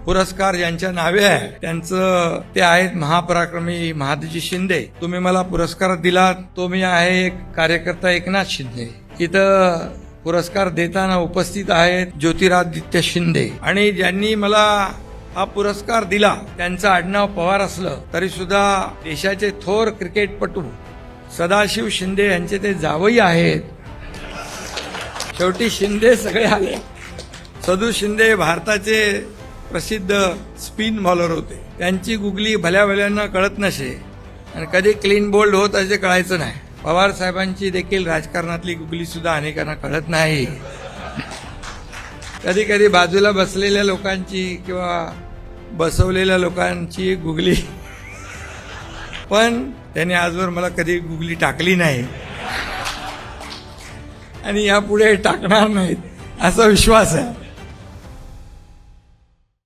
पुरस्कार ज्यांच्या नावे आहे त्यांचं ते आहेत महापराक्रमी महादजी शिंदे. तुम्ही मला पुरस्कार दिला तो मी आहे एक कार्यकर्ता एकनाथ शिंदे. इथं पुरस्कार देताना उपस्थित आहेत ज्योतिरादित्य शिंदे. आणि ज्यांनी मला हा पुरस्कार दिला त्यांचं आडनाव पवार असलं तरी सुद्धा देशाचे थोर क्रिकेटपटू सदाशिव शिंदे यांचे ते जावई आहेत. शेवटी शिंदे सगळे आले. सदू शिंदे भारताचे प्रसिद्ध स्पिन बॉलर होते. त्यांची गुगली भल्या भल्यांना कळत नसे आणि कधी क्लीन बोल्ड होत असे कळायचं नाही. पवार साहेबांची देखील राजकारणातली गुगली सुद्धा अनेकांना कळत नाही. कधी कधी बाजूला बसलेल्या लोकांची किंवा बसवलेल्या लोकांची गुगली, पण त्याने आजवर मला कधी गुगली टाकली नाही आणि यापुढे टाकणार नाहीत असा विश्वास आहे.